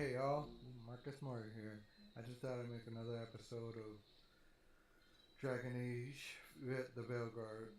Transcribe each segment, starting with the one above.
Hey y'all, Marcus Murray here. I just thought I'd make another episode of Dragon Age the Veilguard.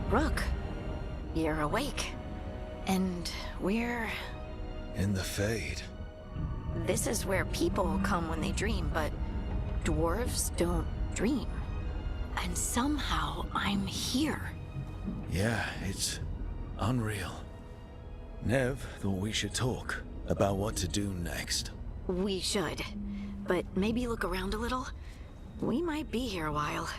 Rook, you're awake. And we're... In the Fade. This is where people come when they dream, but dwarves don't dream. And somehow I'm here. Yeah, it's unreal. Nev thought we should talk about what to do next. We should. But maybe look around a little. We might be here a while.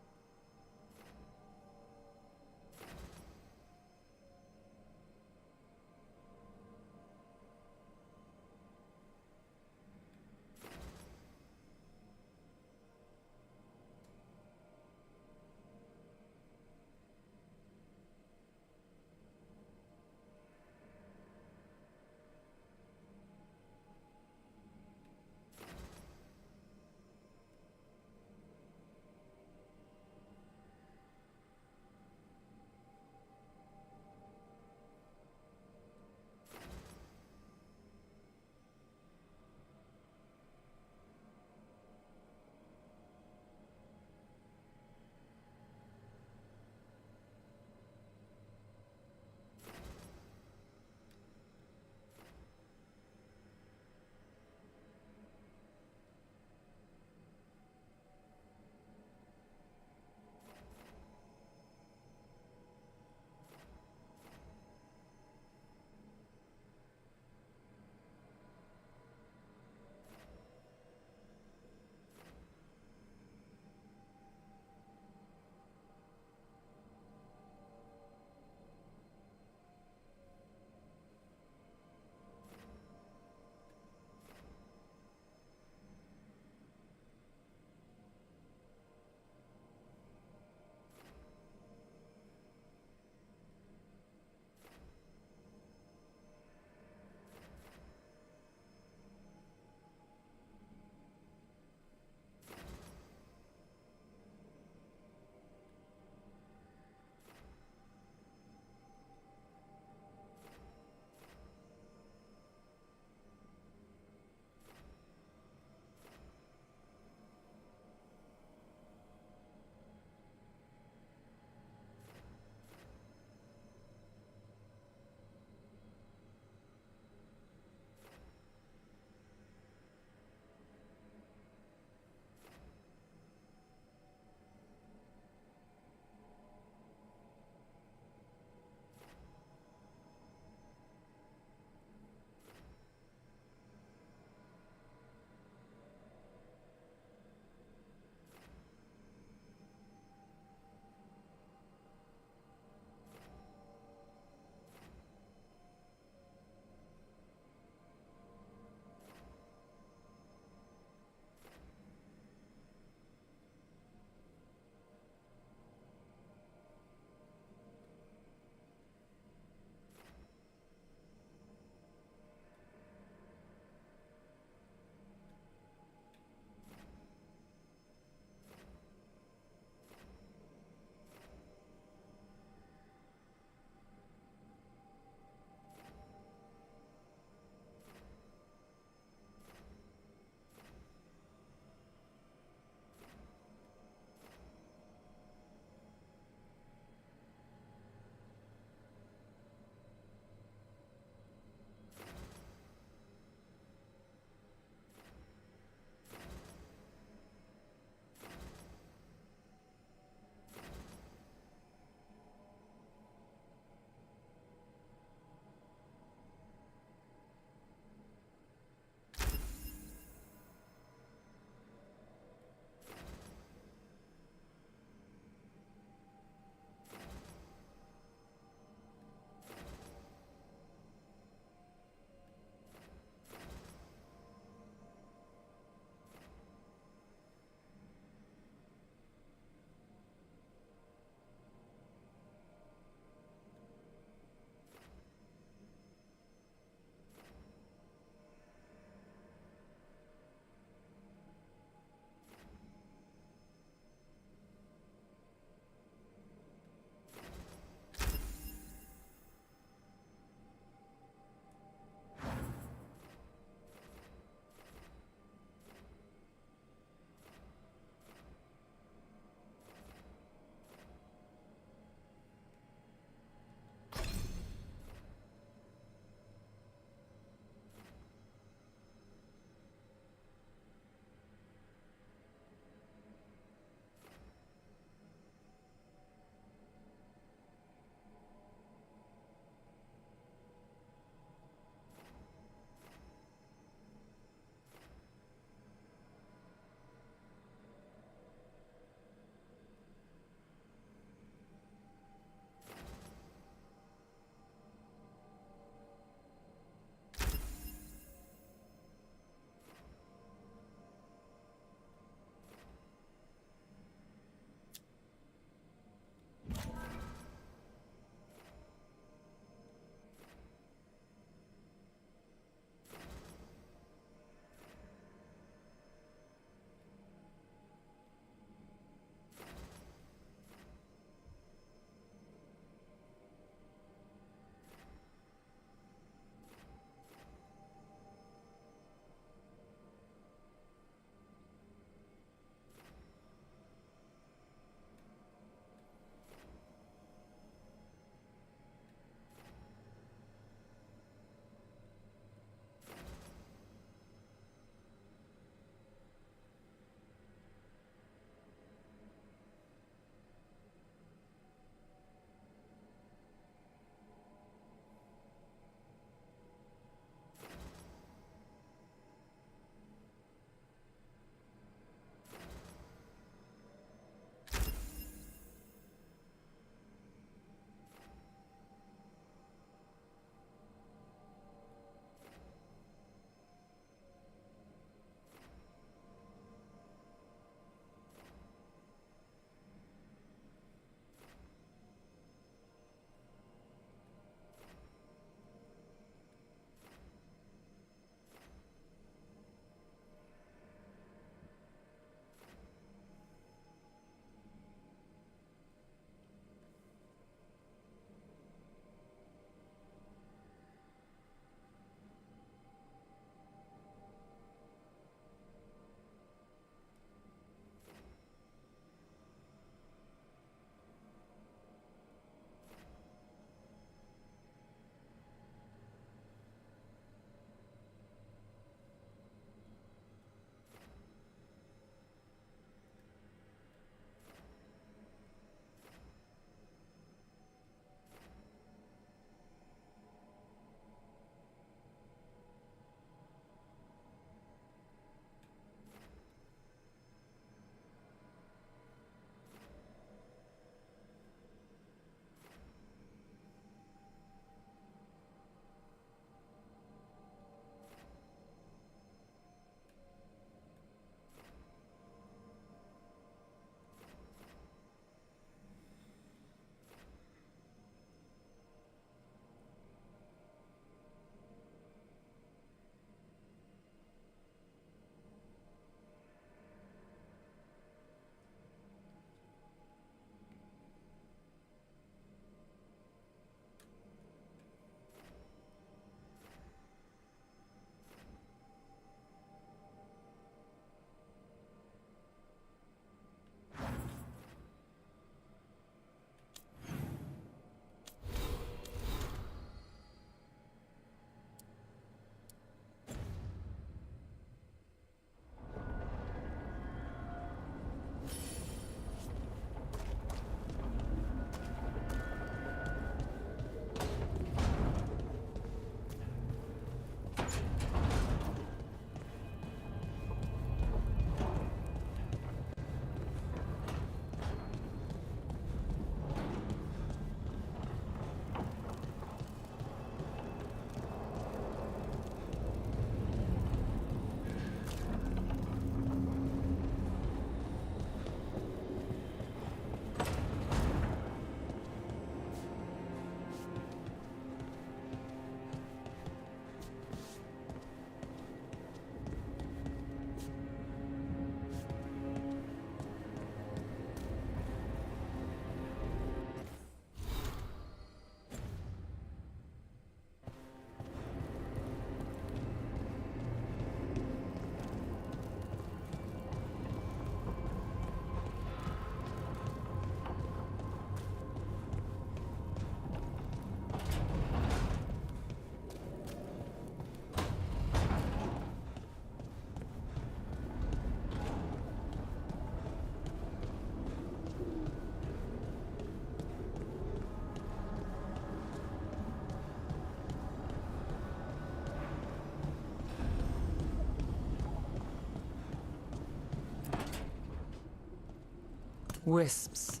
Wisps.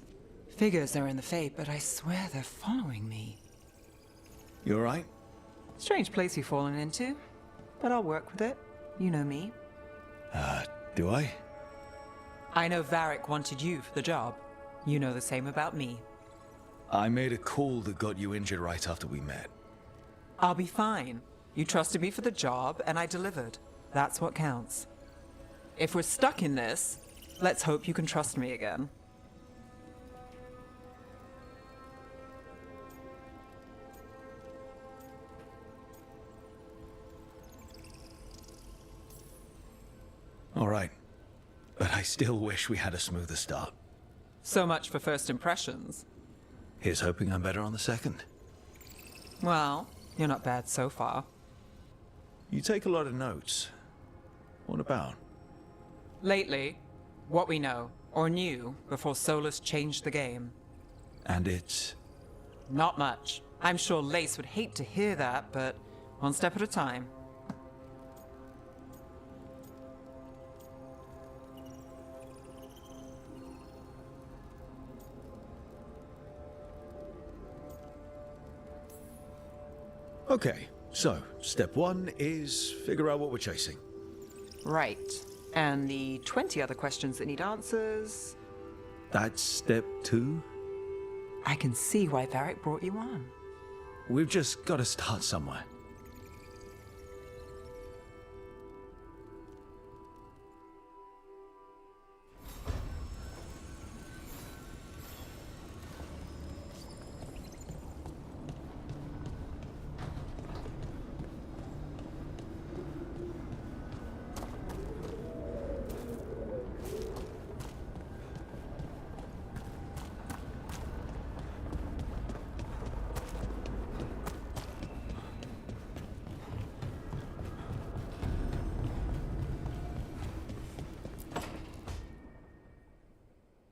Figures are in the Fate, but I swear they're following me. You alright? Strange place you've fallen into, but I'll work with it. You know me. Do I? I know Varric wanted you for the job. You know the same about me. I made a call that got you injured right after we met. I'll be fine. You trusted me for the job, and I delivered. That's what counts. If we're stuck in this, let's hope you can trust me again. All right. But I still wish we had a smoother start. So much for first impressions. Here's hoping I'm better on the second. Well, you're not bad so far. You take a lot of notes. What about? Lately, what we know, or knew, before Solus changed the game. And it's... Not much. I'm sure Lace would hate to hear that, but one step at a time. Okay, so step one is figure out what we're chasing. Right. And the 20 other questions that need answers... That's step two? I can see why Varric brought you on. We've just got to start somewhere.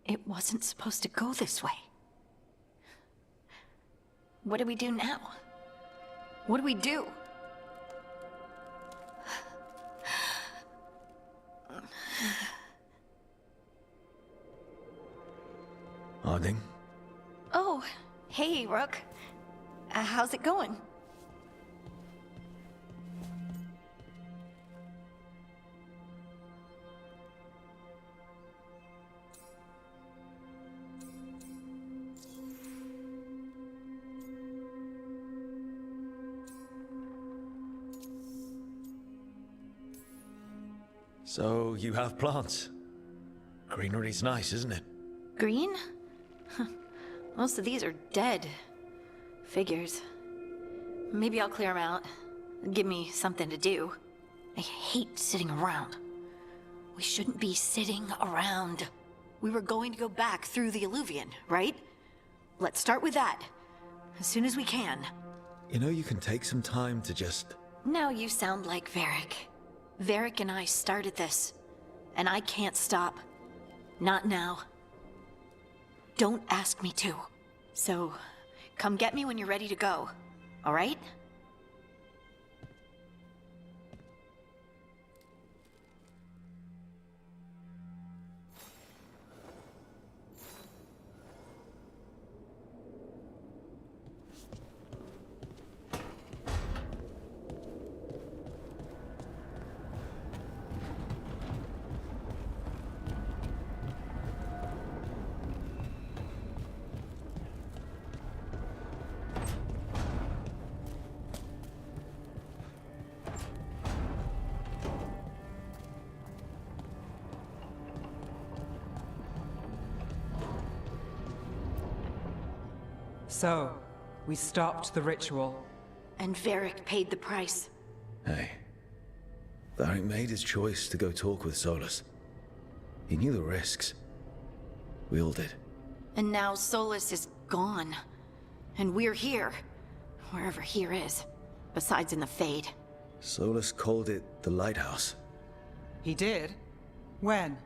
It wasn't supposed to go this way. What do we do now? What do we do? Harding? Oh, hey, Rook. How's it going? So, you have plants. Greenery's nice, isn't it? Green? Most of these are dead. Figures. Maybe I'll clear them out. Give me something to do. I hate sitting around. We shouldn't be sitting around. We were going to go back through the Alluvion, right? Let's start with that. As soon as we can. You know, you can take some time to just... Now you sound like Varric. Varric and I started this. And I can't stop. Not now. Don't ask me to. So, come get me when you're ready to go. All right? So, we stopped the ritual. And Varric paid the price. Hey. Varric made his choice to go talk with Solus. He knew the risks. We all did. And now Solus is gone. And we're here. Wherever here is. Besides in the Fade. Solus called it the Lighthouse. He did? When?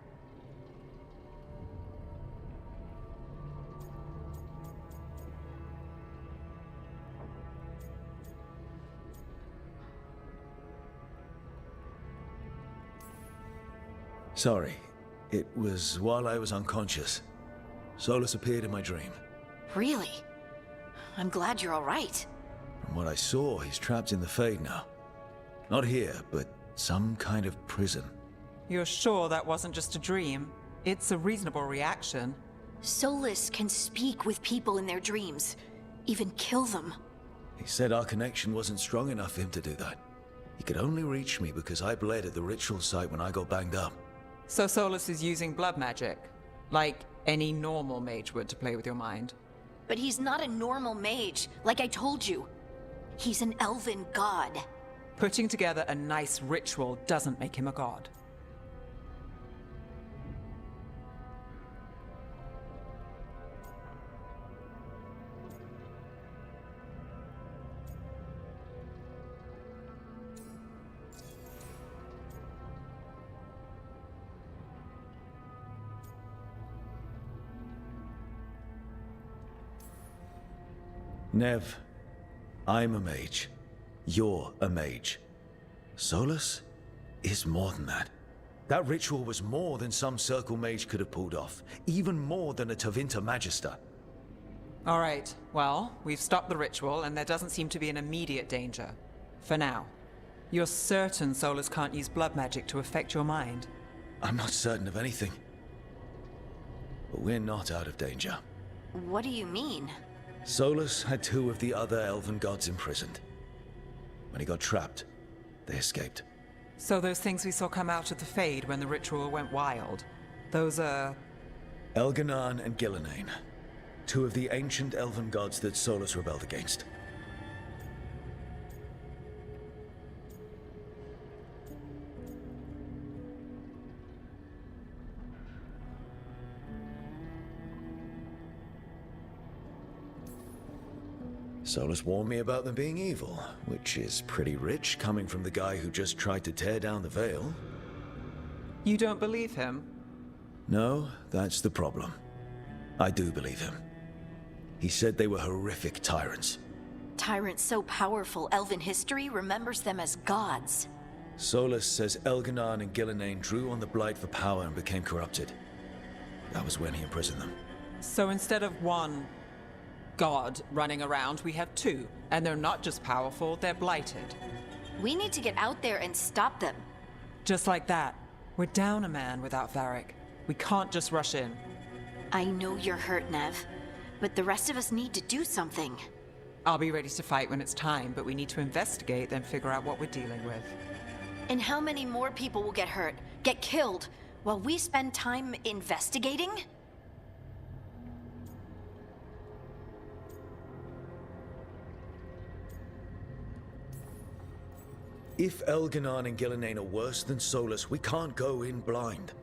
Sorry. It was while I was unconscious. Solus appeared in my dream. Really? I'm glad you're all right. From what I saw, he's trapped in the Fade now. Not here, but some kind of prison. You're sure that wasn't just a dream? It's a reasonable reaction. Solus can speak with people in their dreams, even kill them. He said our connection wasn't strong enough for him to do that. He could only reach me because I bled at the ritual site when I got banged up. So Solus is using blood magic, like any normal mage would to play with your mind. But he's not a normal mage, like I told you. He's an elven god. Putting together a nice ritual doesn't make him a god. Nev, I'm a mage. You're a mage. Solus is more than that. That ritual was more than some circle mage could have pulled off. Even more than a Tevinter Magister. All right, well, we've stopped the ritual and there doesn't seem to be an immediate danger. For now. You're certain Solus can't use blood magic to affect your mind? I'm not certain of anything. But we're not out of danger. What do you mean? Solus had 2 of the other elven gods imprisoned. When he got trapped, they escaped. So those things we saw come out of the Fade when the ritual went wild, those are... Elganan and Gillenane, 2 of the ancient elven gods that Solus rebelled against. Solus warned me about them being evil, which is pretty rich coming from the guy who just tried to tear down the veil. You don't believe him? No, that's the problem. I do believe him. He said they were horrific tyrants. Tyrants so powerful, elven history remembers them as gods. Solus says Elganan and Gillenane drew on the Blight for power and became corrupted. That was when he imprisoned them. So instead of one god running around, we have 2. And they're not just powerful, they're blighted. We need to get out there and stop them. Just like that. We're down a man without Varric. We can't just rush in. I know you're hurt, Nev, but the rest of us need to do something. I'll be ready to fight when it's time, but we need to investigate, then figure out what we're dealing with. And how many more people will get hurt, get killed, while we spend time investigating? If Elganan and Gillenane are worse than Solus, we can't go in blind.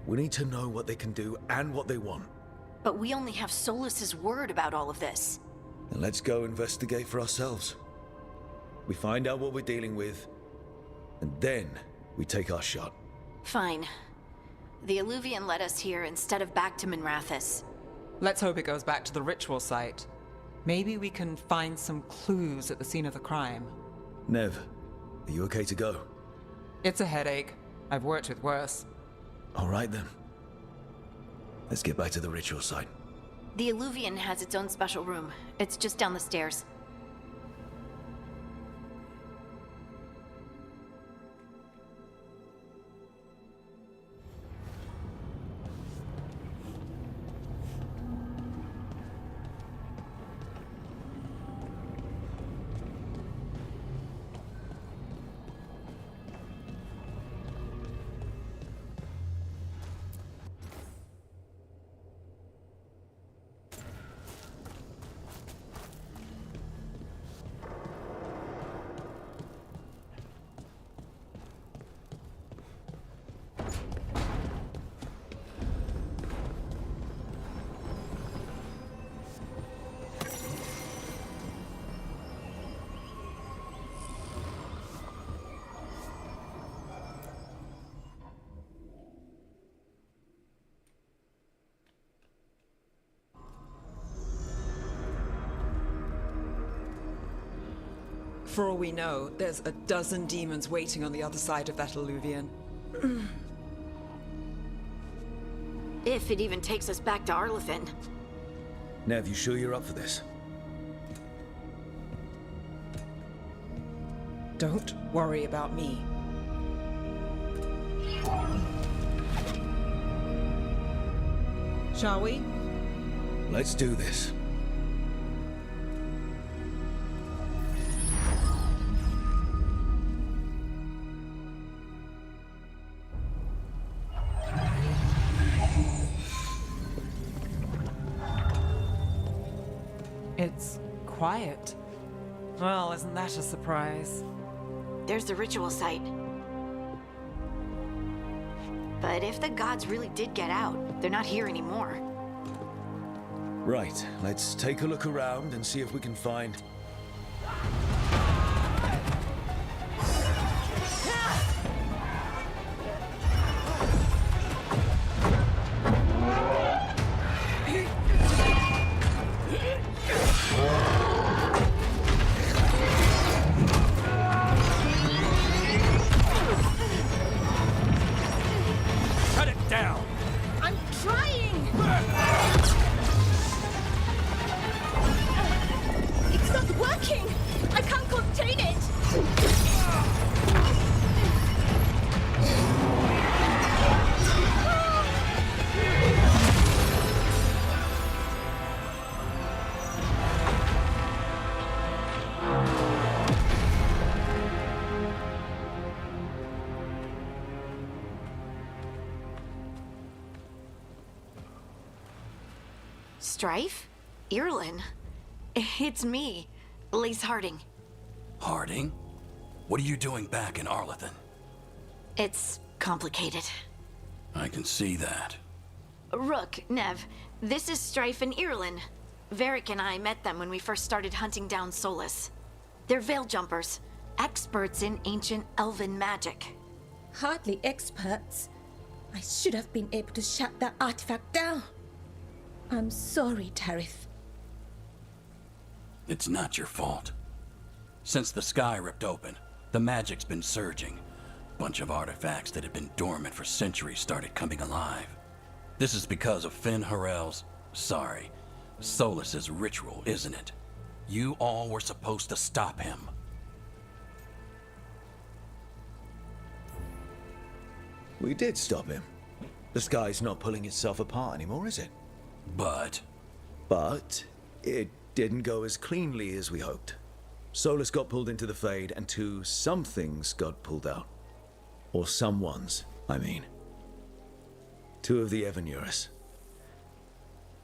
We need to know what they can do and what they want. But we only have Solus's word about all of this. Then let's go investigate for ourselves. We find out what we're dealing with, and then we take our shot. Fine. The Alluvian led us here instead of back to Minrathous. Let's hope it goes back to the ritual site. Maybe we can find some clues at the scene of the crime. Nev, are you okay to go? It's a headache. I've worked with worse. All right then. Let's get back to the ritual site. The Alluvian has its own special room. It's just down the stairs. For all we know, there's a dozen demons waiting on the other side of that Alluvian. If it even takes us back to Arlethan. Nev, you sure you're up for this? Don't worry about me. Shall we? Let's do this. It's quiet. Well, isn't that a surprise? There's the ritual site. But if the gods really did get out, they're not here anymore. Right, let's take a look around and see if we can find... Cut it down! I'm trying! It's not working! I can't contain it! Strife? Irlin? It's me, Lace Harding. Harding? What are you doing back in Arlethan? It's complicated. I can see that. Rook, Nev, this is Strife and Irlin. Varric and I met them when we first started hunting down Solus. They're veil jumpers, experts in ancient elven magic. Hardly experts. I should have been able to shut that artifact down. I'm sorry, Tarith. It's not your fault. Since the sky ripped open, the magic's been surging. Bunch of artifacts that had been dormant for centuries started coming alive. This is because of Finn Harel's... Solus's ritual, isn't it? You all were supposed to stop him. We did stop him. The sky's not pulling itself apart anymore, is it? But it didn't go as cleanly as we hoped. Solus got pulled into the Fade, and two somethings got pulled out. Or someones, I mean. Two of the Evanurus.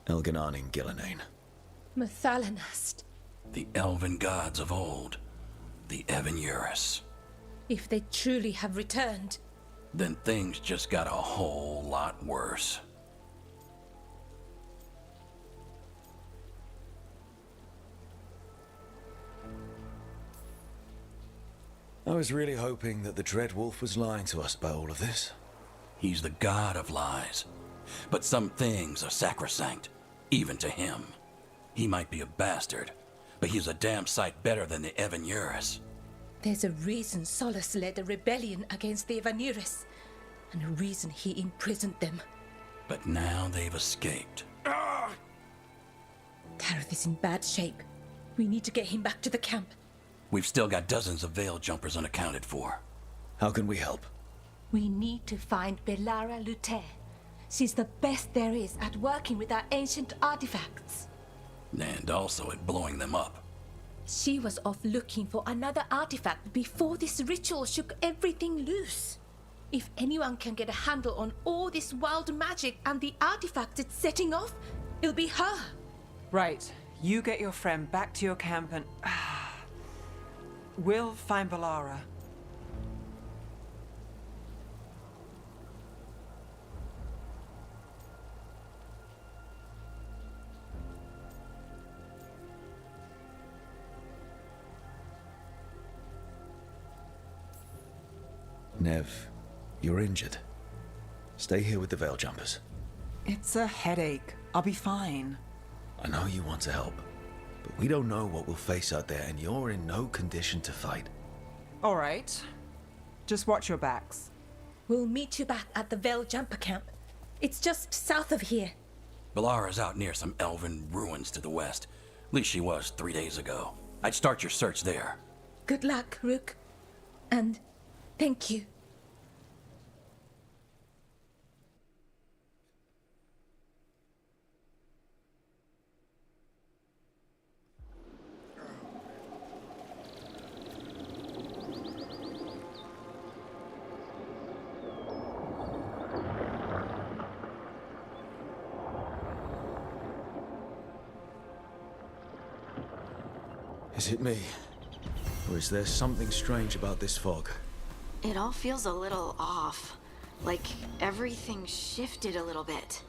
Elganan and Gillenane. Mathalanast. the elven gods of old, the Evanurus. If they truly have returned, Then things just got a whole lot worse. I was really hoping that the Dread Wolf was lying to us about all of this. He's the god of lies. But some things are sacrosanct, even to him. He might be a bastard, but he's a damn sight better than the Evanurus. there's a reason Solus led a rebellion against the Evanurus, and a reason he imprisoned them. But now they've escaped. Tareth is in bad shape. We need to get him back to the camp. We've still got dozens of veil jumpers unaccounted for. How can we help? We need to find Belara Luther. She's the best there is at working with our ancient artifacts. And also at blowing them up. She was off looking for another artifact before this ritual shook everything loose. If anyone can get a handle on all this wild magic and the artifacts it's setting off, it'll be her. Right. You get your friend back to your camp and... we'll find Belara. Nev, you're injured. Stay here with the Veil Jumpers. It's a headache. I'll be fine. I know you want to help, but we don't know what we'll face out there, and you're in no condition to fight. All right. Just watch your backs. We'll meet you back at the Veil Jumper camp. It's just south of here. Balara's out near some elven ruins to the west. At least she was 3 days ago. I'd start your search there. Good luck, Rook. And thank you. Is it me? Or is there something strange about this fog? It all feels a little off. Like everything shifted a little bit.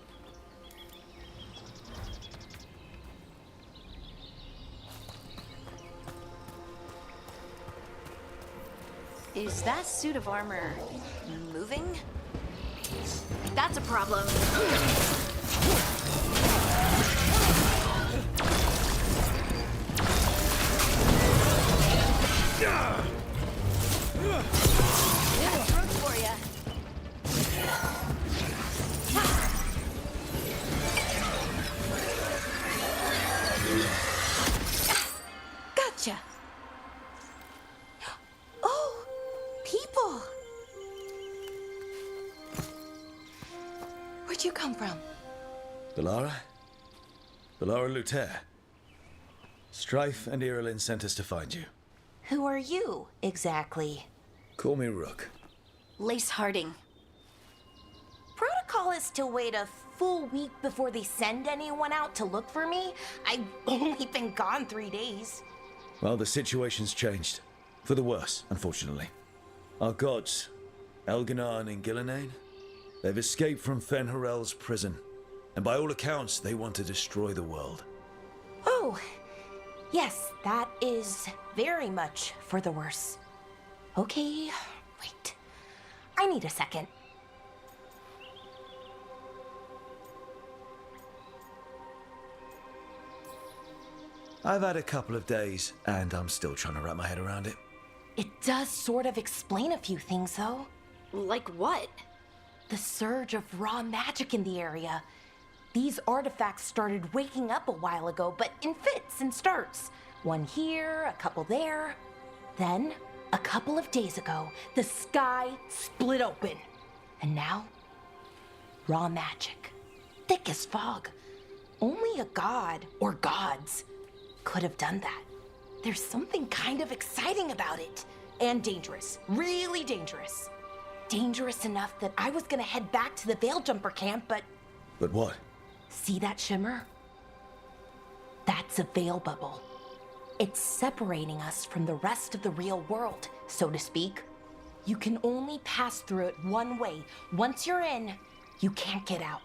Is that suit of armor moving? That's a problem. That's room for ya. Gotcha. Oh, people. Where'd you come from? Balara? Balara Luther. Strife and Irilyn sent us to find you. Who are you, exactly? Call me Rook. Lace Harding. Protocol is to wait a full week before they send anyone out to look for me. I've only been gone 3 days. Well, the situation's changed. For the worse, unfortunately. Our gods, Elginar and Ingilinain, they've escaped from Fen'Harel's prison. And by all accounts, they want to destroy the world. Oh, yes, that is very much for the worse. Okay, wait. I need a second. I've had a couple of days, and I'm still trying to wrap my head around it. It does sort of explain a few things, though. Like what? The surge of raw magic in the area. These artifacts started waking up a while ago, but in fits and starts. One here, a couple there. Then, a couple of days ago, the sky split open. And now, raw magic. Thick as fog. Only a god, or gods, could have done that. There's something kind of exciting about it. And dangerous. Really dangerous. Dangerous enough that I was gonna head back to the Veil Jumper camp, but... But what? See that shimmer? That's a veil bubble. It's separating us from the rest of the real world, so to speak. You can only pass through it one way. Once you're in, you can't get out.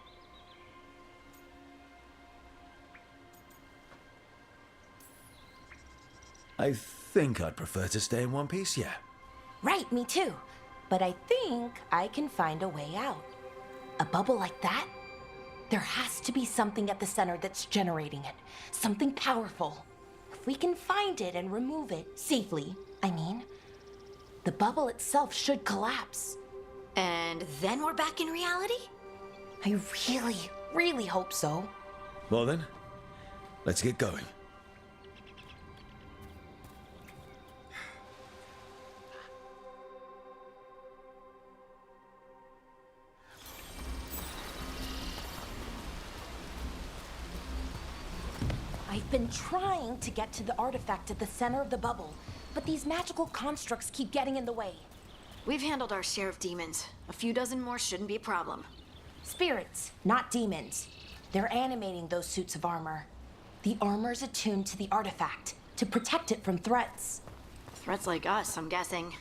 I think I'd prefer to stay in one piece, yeah. Right, me too. But I think I can find a way out. A bubble like that? There has to be something at the center that's generating it. Something powerful. If we can find it and remove it, safely, I mean, the bubble itself should collapse. And then we're back in reality? I really, really hope so. Well then, let's get going. I've been trying to get to the artifact at the center of the bubble, but these magical constructs keep getting in the way. We've handled our share of demons. A few dozen more shouldn't be a problem. Spirits, not demons. They're animating those suits of armor. The armor's attuned to the artifact to protect it from threats. Threats like us, I'm guessing.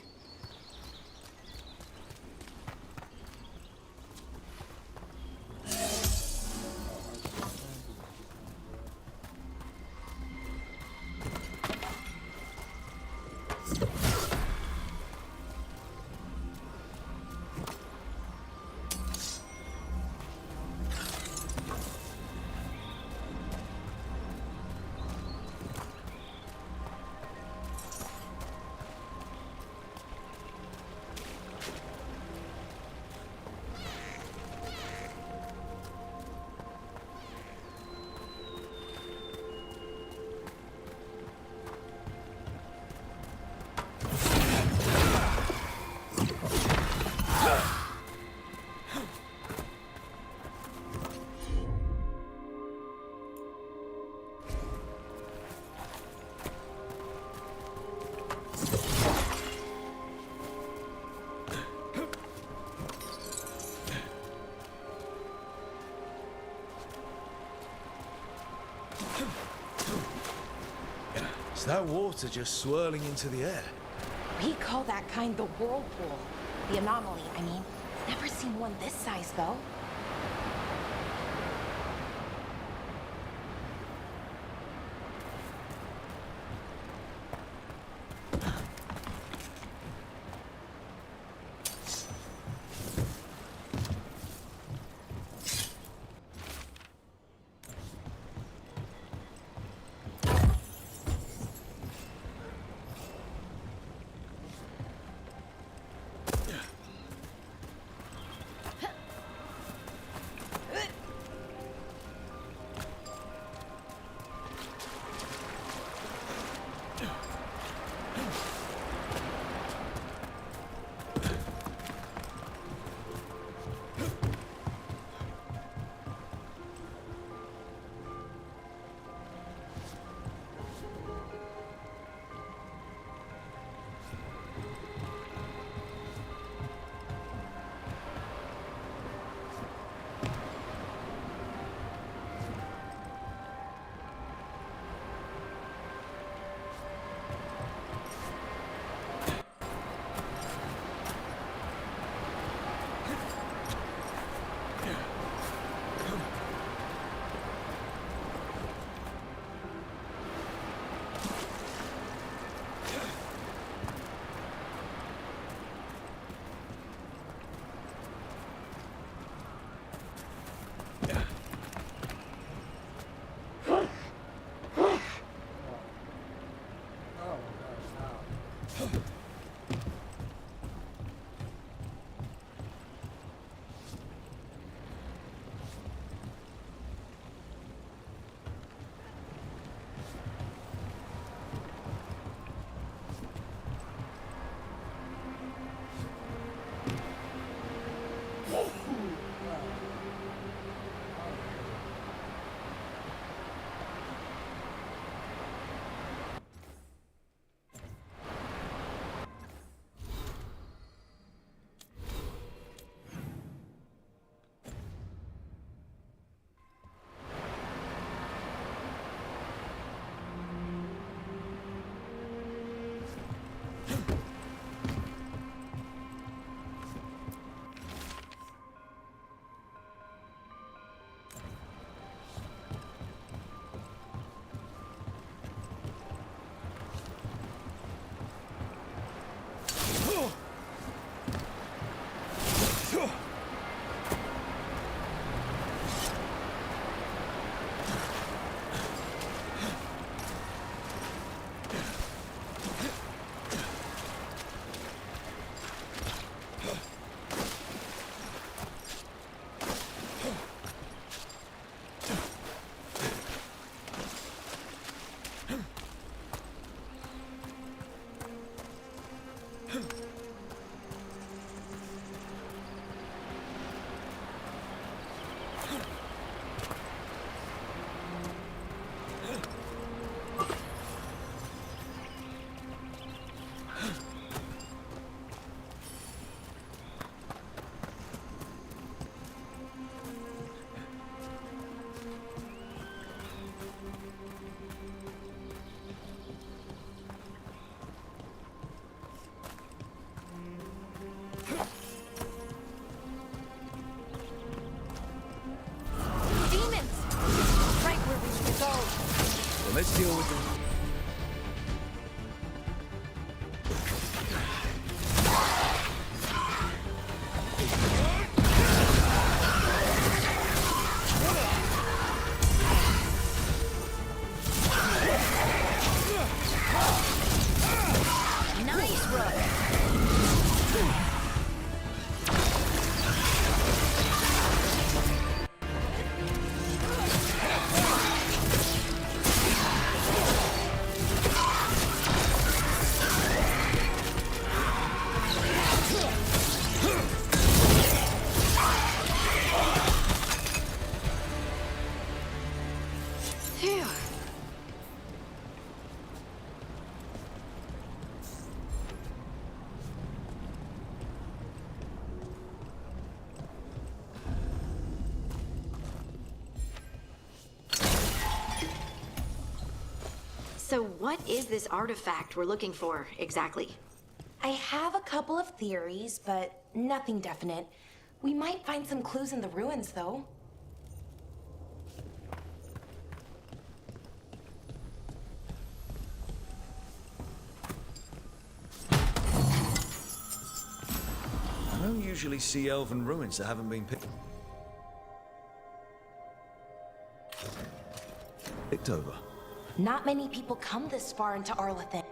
It's that water just swirling into the air. We call that kind the whirlpool. The anomaly, I mean. Never seen one this size, though. Let's deal with them. Nice run. Phew. So what is this artifact we're looking for, exactly? I have a couple of theories, but nothing definite. We might find some clues in the ruins, though. I don't usually see elven ruins that haven't been picked over. Not many people come this far into Arlathan.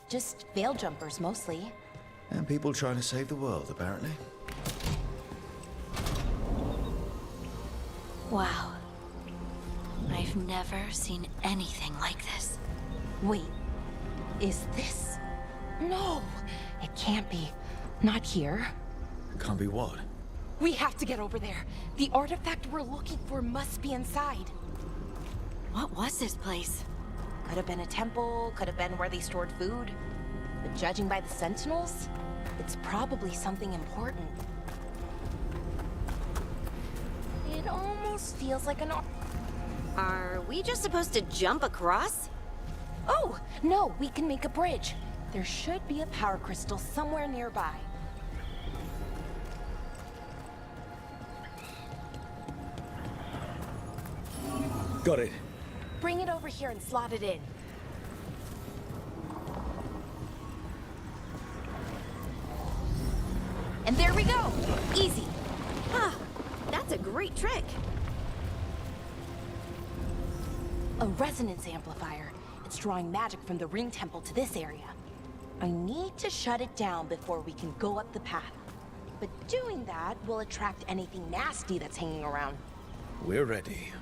Just veil jumpers, mostly. And people trying to save the world, apparently. Wow. I've never seen anything like this. Wait, is this? No, it can't be. Not here. Can't be what? We have to get over there. The artifact we're looking for must be inside. What was this place? Could have been a temple, could have been where they stored food. But judging by the sentinels, it's probably something important. It almost feels like an... Are we just supposed to jump across? Oh, no, we can make a bridge. There should be a power crystal somewhere nearby. Got it. Bring it over here and slot it in. And there we go! Easy. Huh. That's a great trick. A resonance amplifier. It's drawing magic from the ring temple to this area. I need to shut it down before we can go up the path. But doing that will attract anything nasty that's hanging around. We're ready.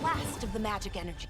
blast of the magic energy.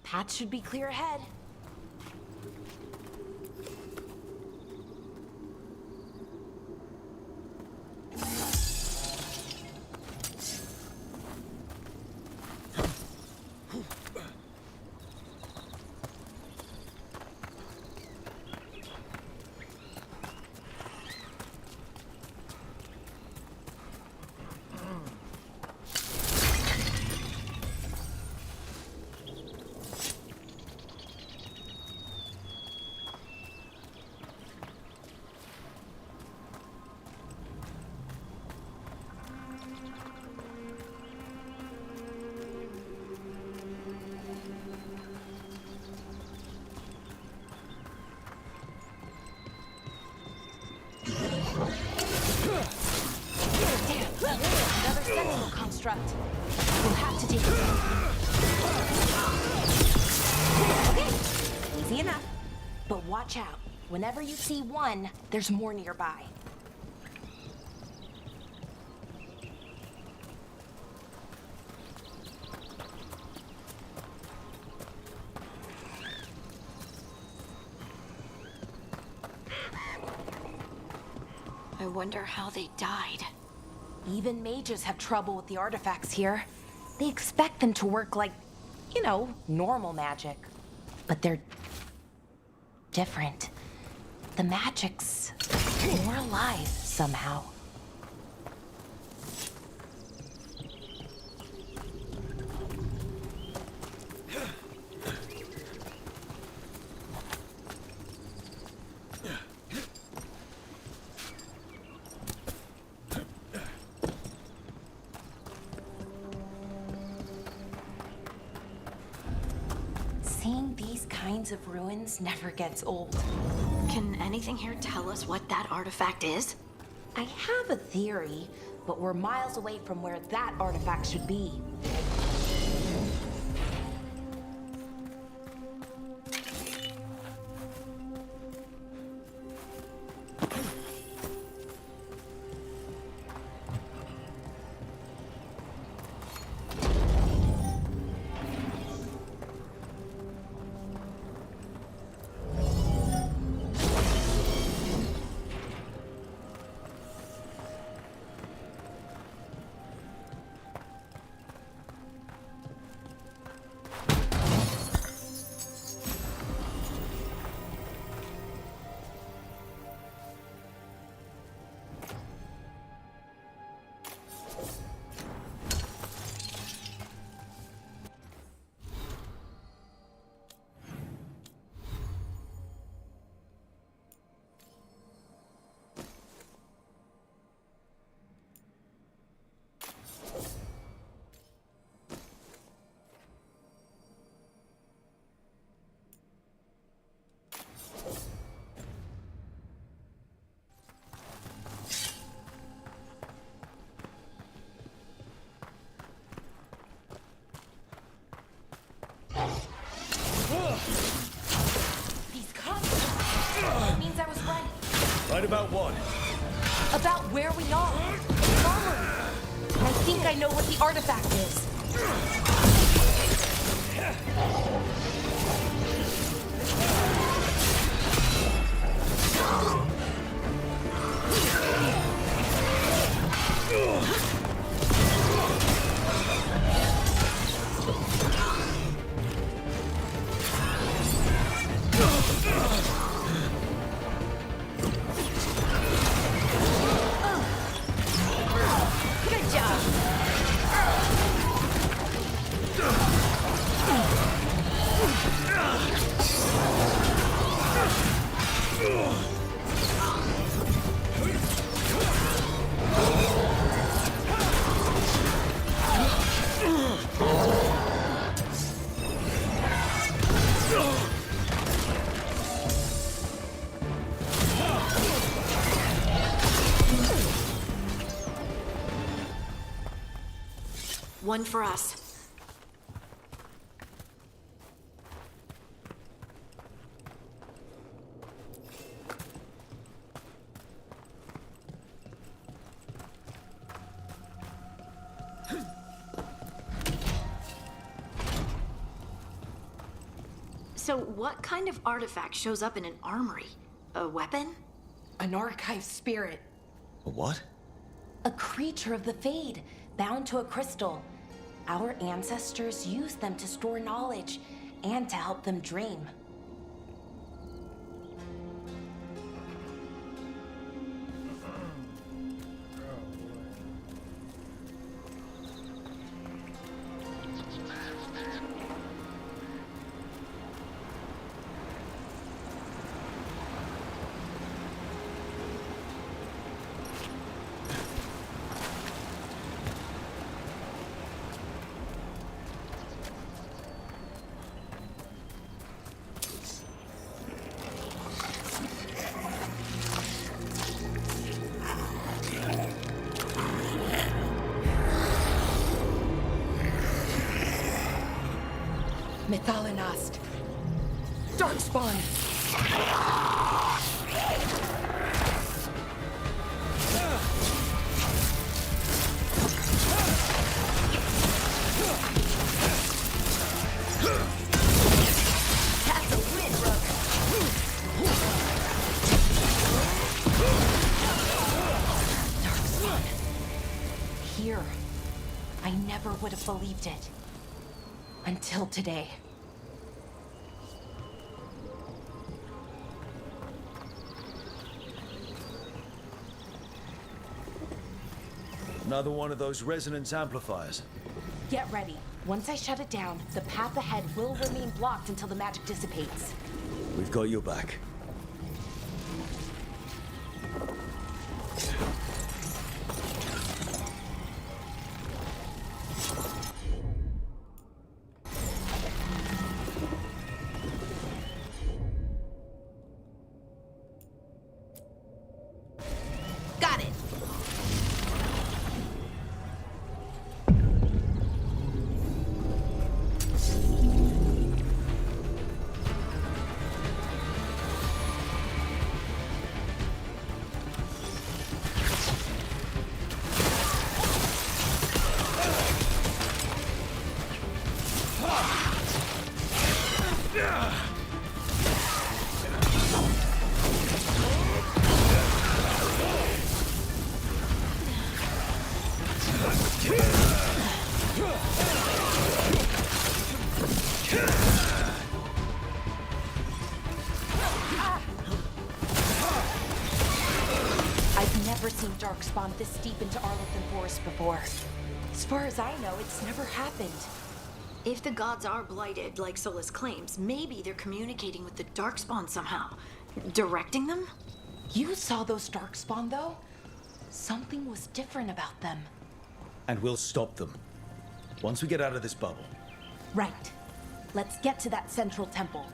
Path should be clear ahead. Another sentinel construct. We'll have to take it. Okay, easy enough. But watch out. Whenever you see one, there's more nearby. I wonder how they died. Even mages have trouble with the artifacts here. They expect them to work like, you know, normal magic. But they're different. The magic's more alive somehow. Queens of Ruins never gets old. Can anything here tell us what that artifact is? I have a theory, but we're miles away from where that artifact should be. These cops! That means I was right. Right about what? About where we are. It's armory. And I think I know what the artifact is. Good job. One for us. So what kind of artifact shows up in an armory? A weapon? An archive spirit. A what? A creature of the Fade, bound to a crystal. Our ancestors used them to store knowledge and to help them dream. Methalinast. Darkspawn. That's a win, Rook. Darkspawn. Here. I never would have believed it. Until today. Another one of those resonance amplifiers. Get ready. Once I shut it down, the path ahead will remain blocked until the magic dissipates. We've got your back. never seen Darkspawn this deep into Arlington Forest before. As far as I know, it's never happened. If the gods are blighted, like Solus claims, maybe they're communicating with the Darkspawn somehow. Directing them? You saw those Darkspawn, though? Something was different about them. And we'll stop them. Once we get out of this bubble. Right. Let's get to that central temple.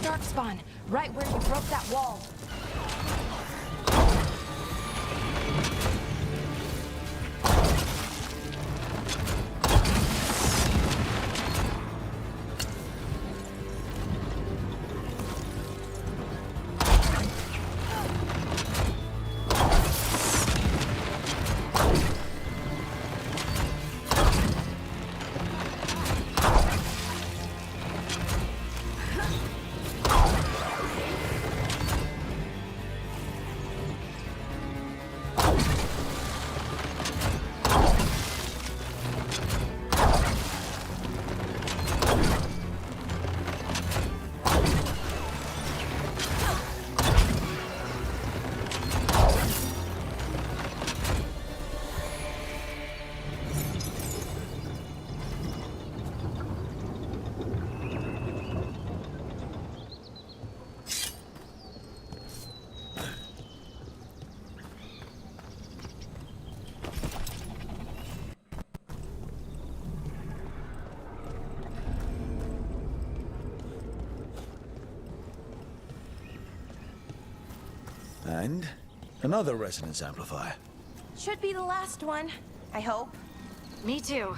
Darkspawn, right where you broke that wall. And another resonance amplifier. Should be the last one, I hope. Me too.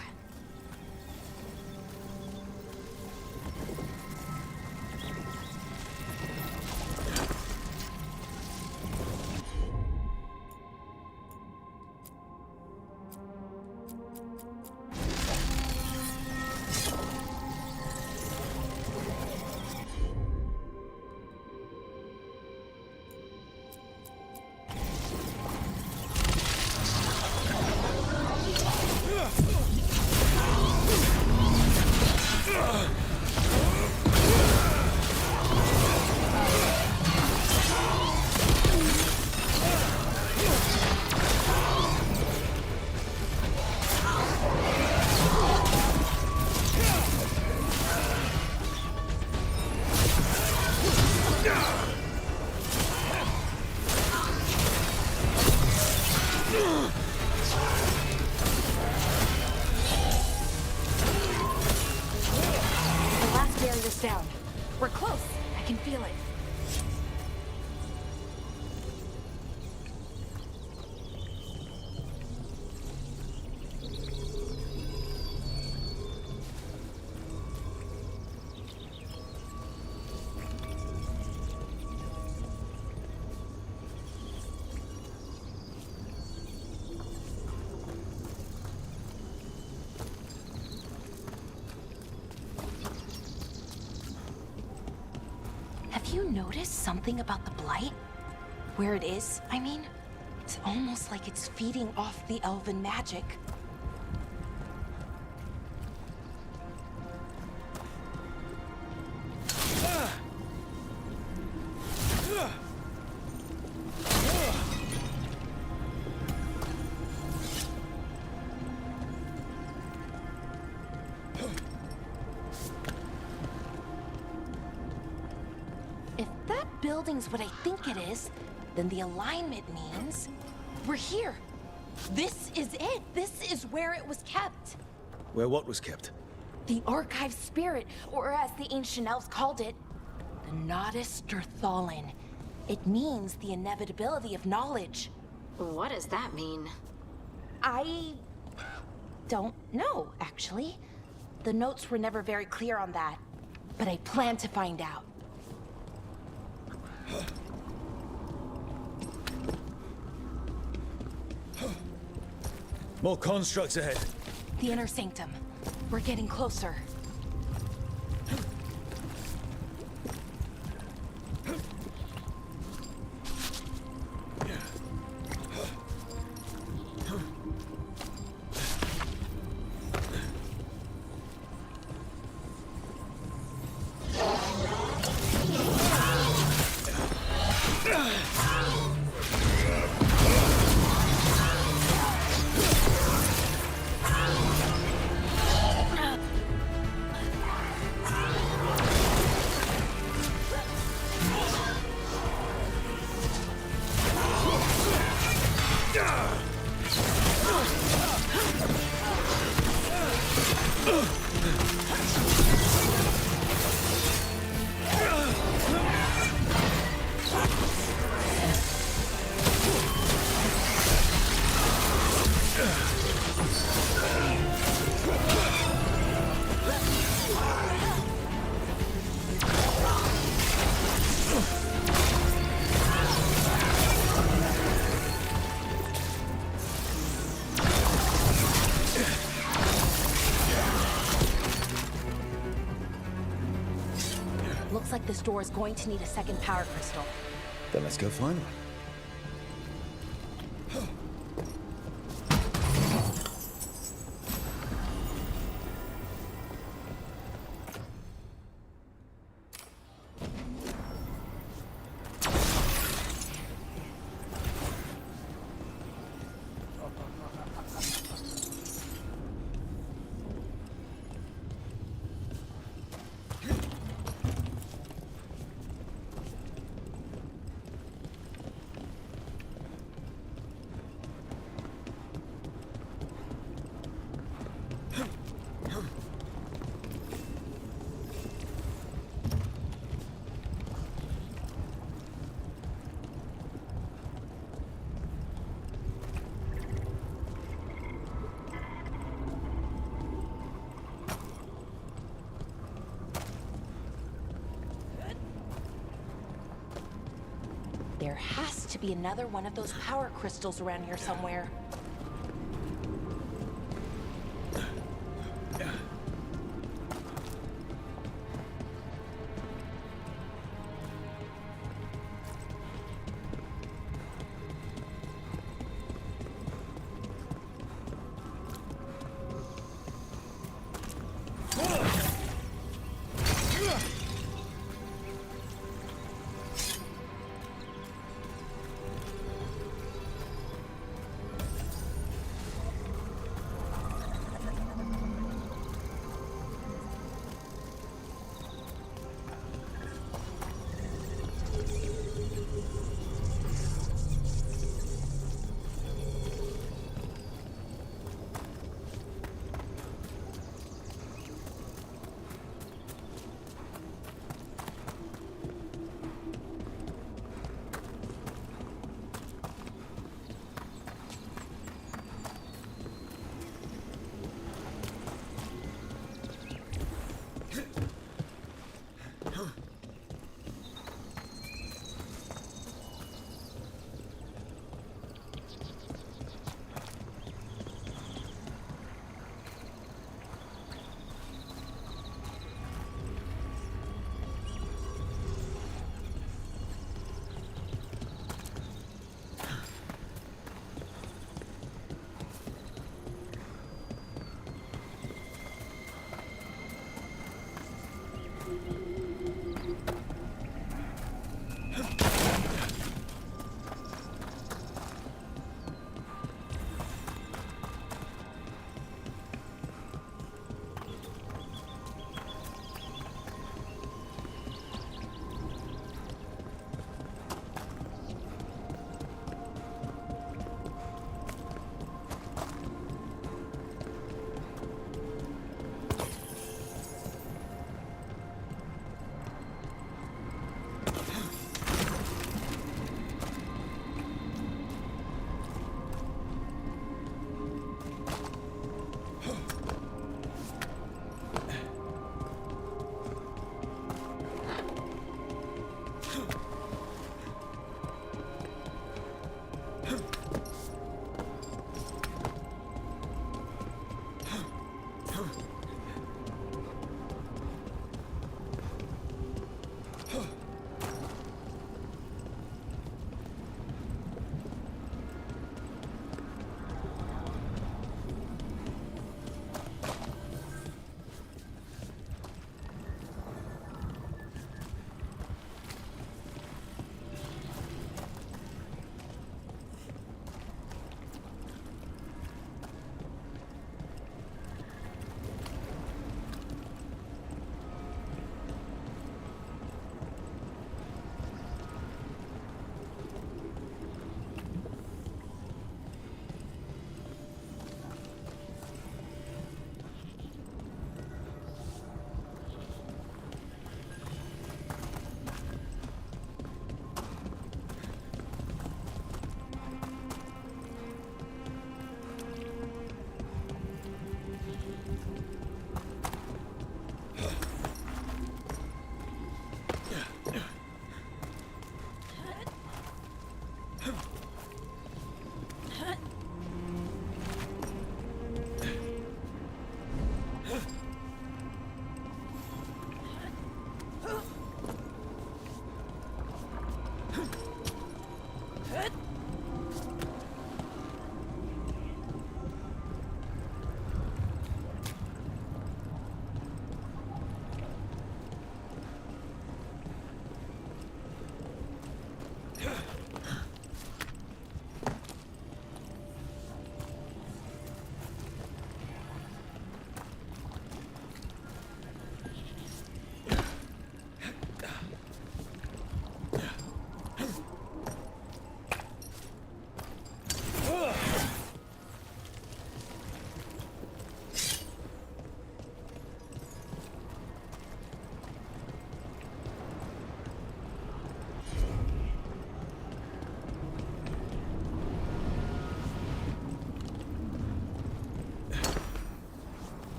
Down. We're close. I can feel it. Have you noticed something about the blight? Where it is, I mean? It's almost like it's feeding off the elven magic. building's what I think it is, then the alignment means we're here. This is it. This is where it was kept. Where what was kept? The archive spirit, or as the ancient elves called it, the Nodus Derthalin. It means the inevitability of knowledge. What does that mean? I don't know, actually. The notes were never very clear on that, but I plan to find out. More constructs ahead. The inner sanctum. We're getting closer. Looks like this door is going to need a second power crystal. Then let's go find one. There has to be another one of those power crystals around here somewhere.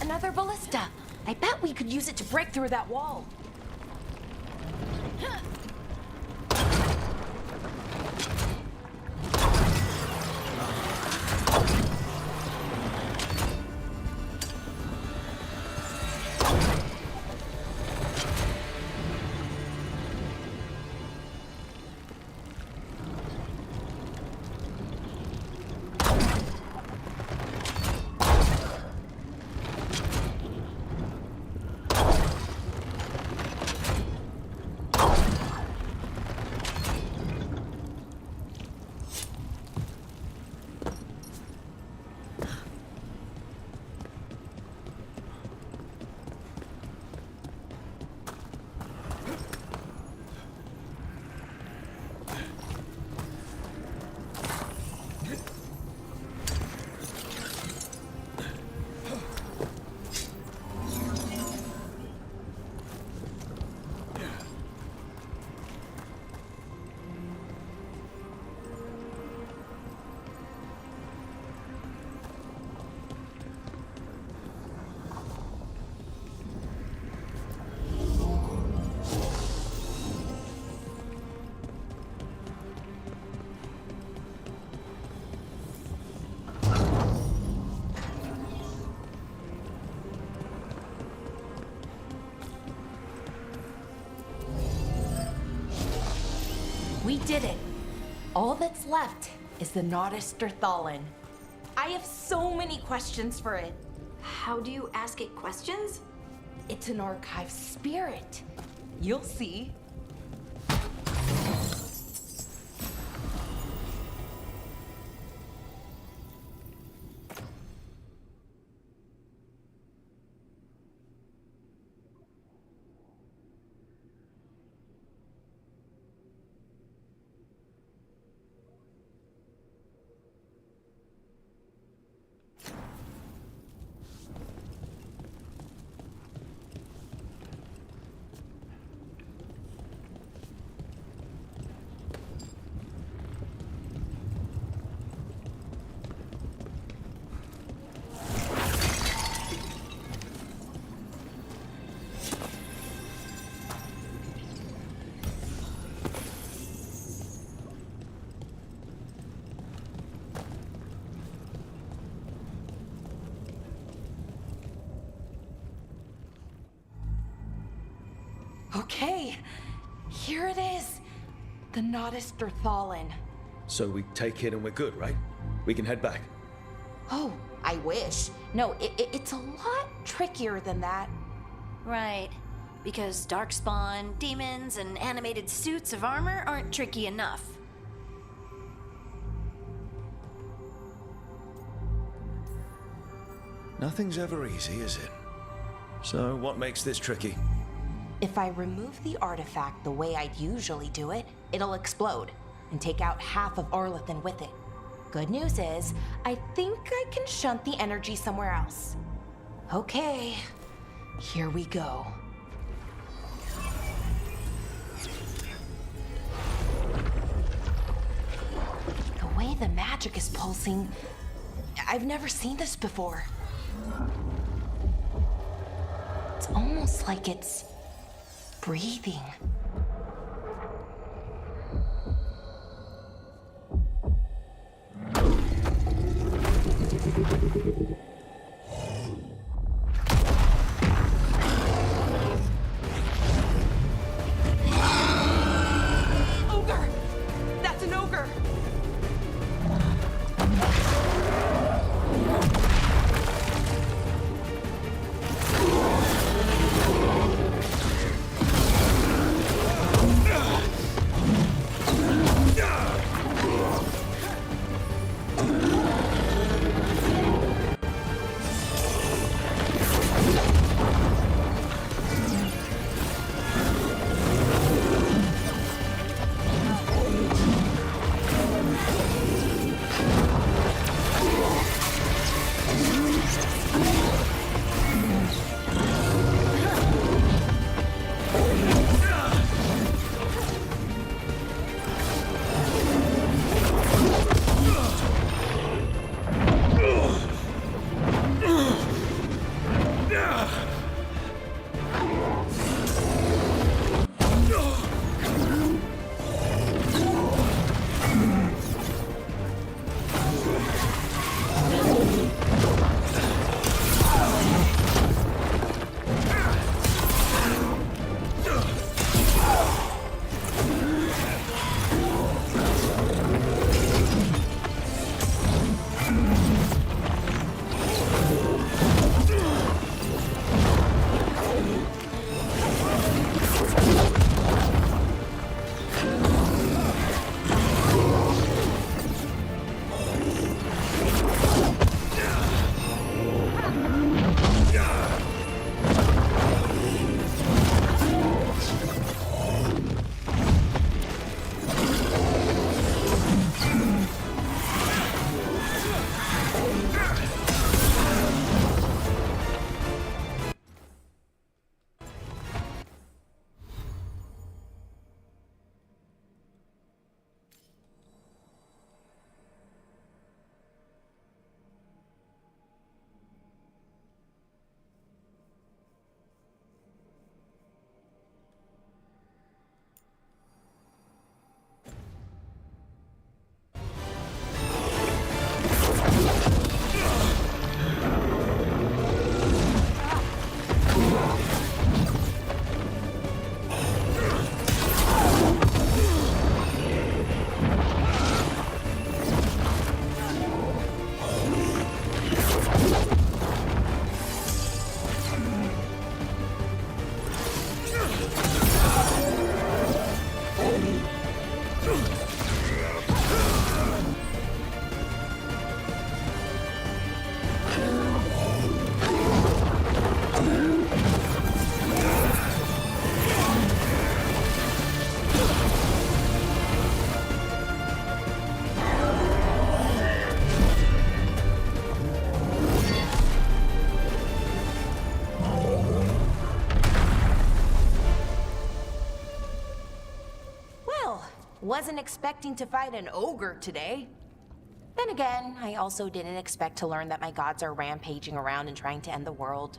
Another ballista. I bet we could use it to break through that wall. We did it. All that's left is the Nodus Derthalin. I have so many questions for it. How do you ask it questions? It's an archive spirit. You'll see. Okay, here it is. The Nodus Derthalin. So we take it and we're good, right? We can head back. Oh, I wish. No, it's a lot trickier than that. Right. Because darkspawn, demons, and animated suits of armor aren't tricky enough. Nothing's ever easy, is it? So what makes this tricky? If I remove the artifact the way I'd usually do it, it'll explode and take out half of Arlethan with it. Good news is, I think I can shunt the energy somewhere else. Okay, here we go. The way the magic is pulsing, I've never seen this before. It's almost like it's breathing. Ogre! That's an ogre! Wasn't expecting to fight an ogre today. Then again, I also didn't expect to learn that my gods are rampaging around and trying to end the world.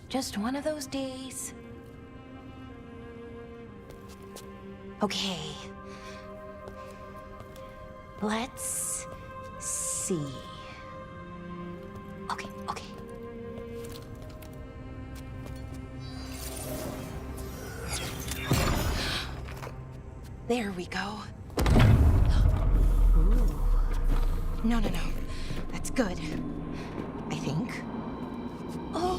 Just one of those days. Okay. Let's see. Okay. There we go. Ooh. No. That's good. I think. Oh!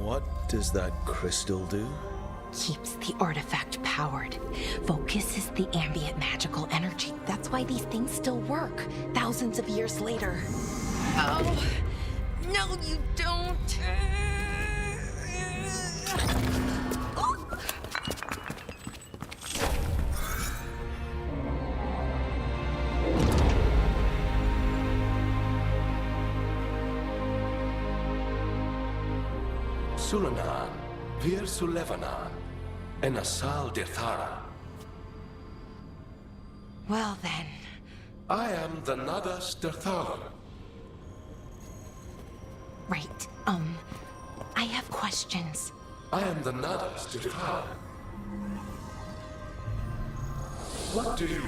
What does that crystal do? Keeps the artifact powered. Focuses the ambient magical energy. That's why these things still work, thousands of years later. Oh! No, you don't! Sulanan, Vir Sulevanan, and Asal Dirthara. Well then. I am the Nadas Dirthara. Right, I have questions. I am the Nadas Dirthara. What do you...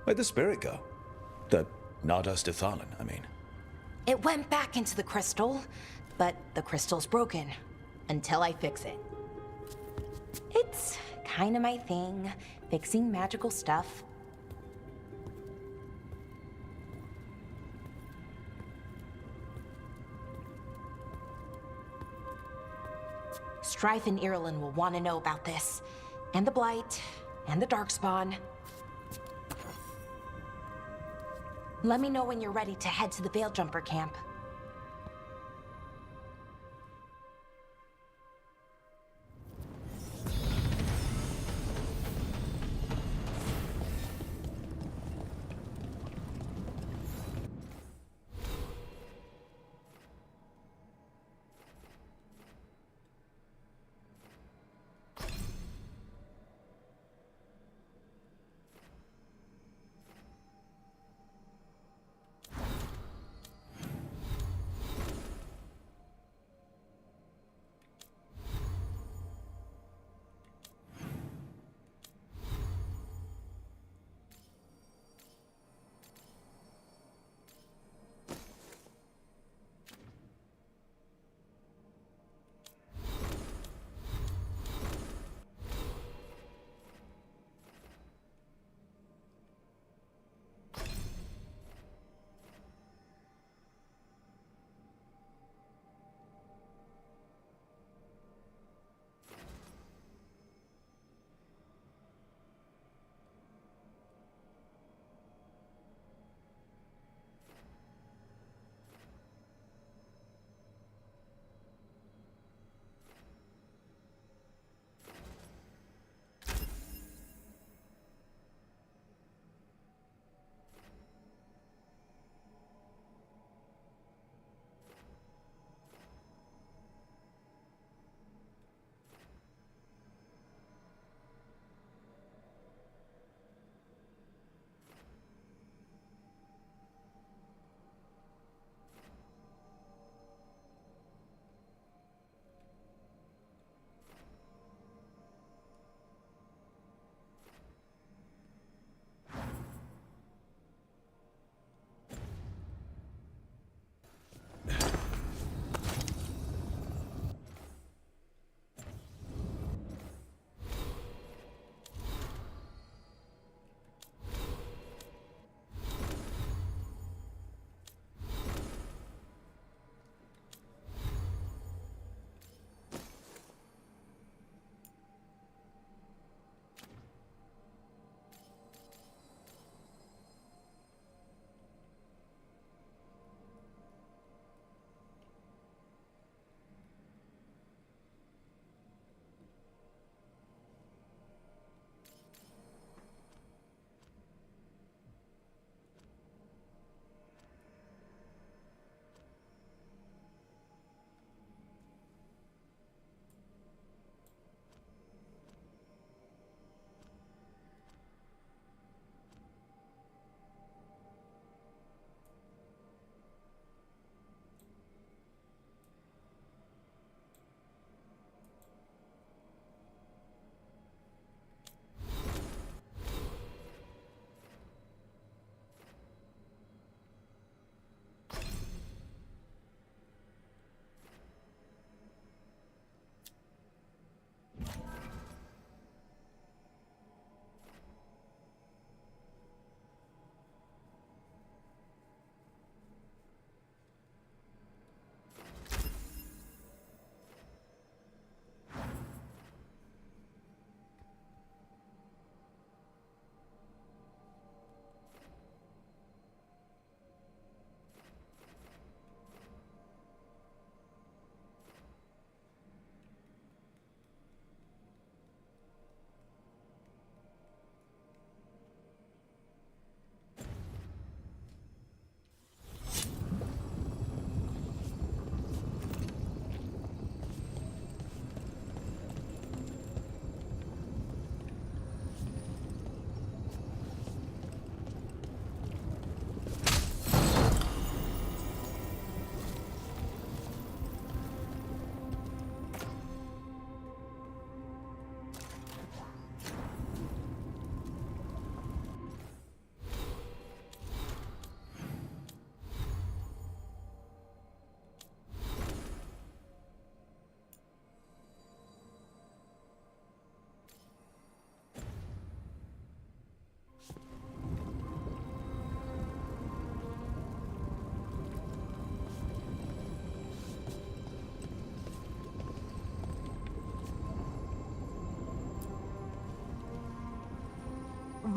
Where'd the spirit go? The Nardas Dithalan, I mean. It went back into the crystal, but the crystal's broken. Until I fix it. It's kind of my thing, fixing magical stuff. Strife and Irulan will want to know about this. And the Blight, and the Darkspawn. Let me know when you're ready to head to the Veil Jumper camp.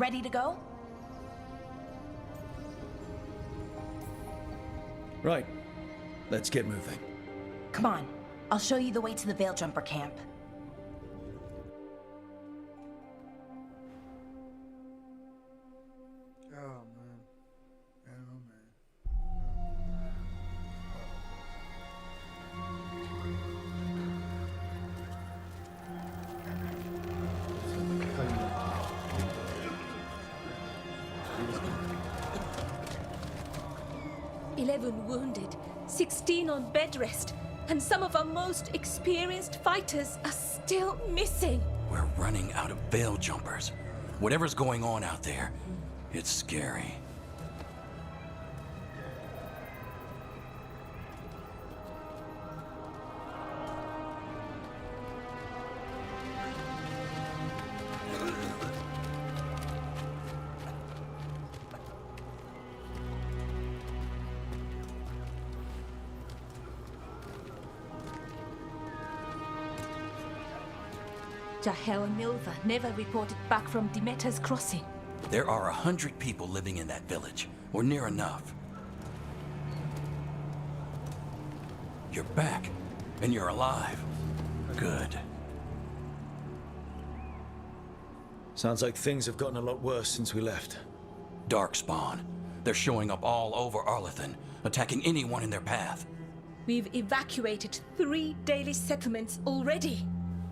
ready to go? Right. Let's get moving. Come on, I'll show you the way to the Veil Jumper camp. Oh man. Oh man. Oh. 11 wounded, 16 on bed rest, and some of our most experienced fighters are still missing. We're running out of Veil Jumpers. Whatever's going on out there, it's scary. Jahel and Milva never reported back from Demeter's crossing. There are 100 people living in that village, or near enough. You're back, and you're alive. Good. Sounds like things have gotten a lot worse since we left. Darkspawn. They're showing up all over Arlethan, attacking anyone in their path. We've evacuated 3 daily settlements already.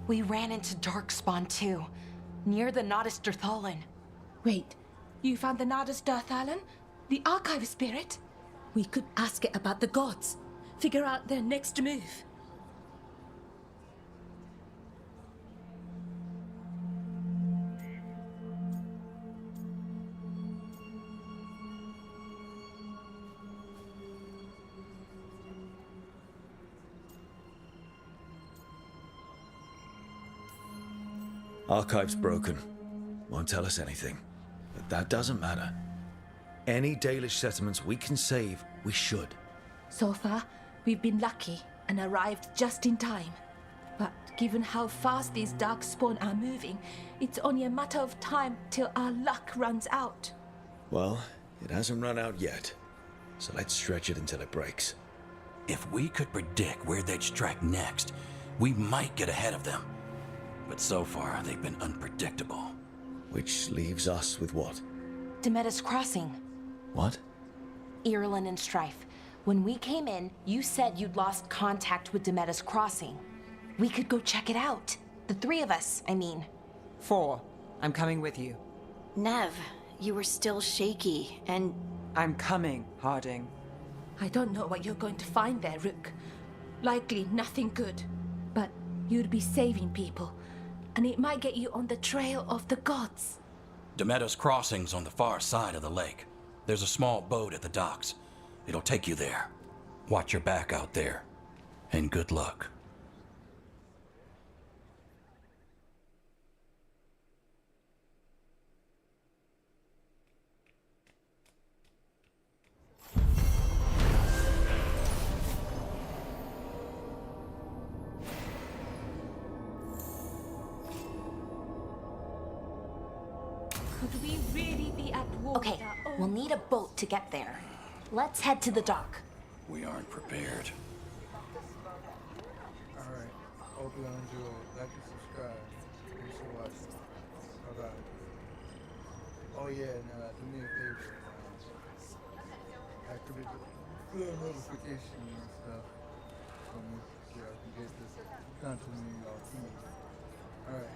We ran into Darkspawn too, near the Nodus Dirthalan. Wait, you found the Nardus Dirthalan? The archive spirit? We could ask it about the gods. Figure out their next move. Archive's broken. Won't tell us anything. But that doesn't matter. Any Dalish settlements we can save, we should. So far, we've been lucky and arrived just in time. But given how fast these Darkspawn are moving, it's only a matter of time till our luck runs out. Well, it hasn't run out yet. So let's stretch it until it breaks. If we could predict where they'd strike next, we might get ahead of them. But so far, they've been unpredictable. Which leaves us with what? Demeter's crossing. What? Irulan and Strife. When we came in, you said you'd lost contact with Demeter's crossing. We could go check it out. The 3 of us, I mean. 4. I'm coming with you. Nev, you were still shaky, and I'm coming, Harding. I don't know what you're going to find there, Rook. Likely nothing good. But you'd be saving people. And it might get you on the trail of the gods. Demeter's crossing's on the far side of the lake. There's a small boat at the docks. It'll take you there. Watch your back out there. And good luck. Could we really be at war? Okay, with our own we'll need a boat to get there. Let's head to the dock. We aren't prepared. Alright. Hope you enjoy. Like and subscribe. Thanks for watching. Bye bye. Oh yeah, now do me a favor. Activate the notification and stuff. So I can get this content in y'all feed. Alright,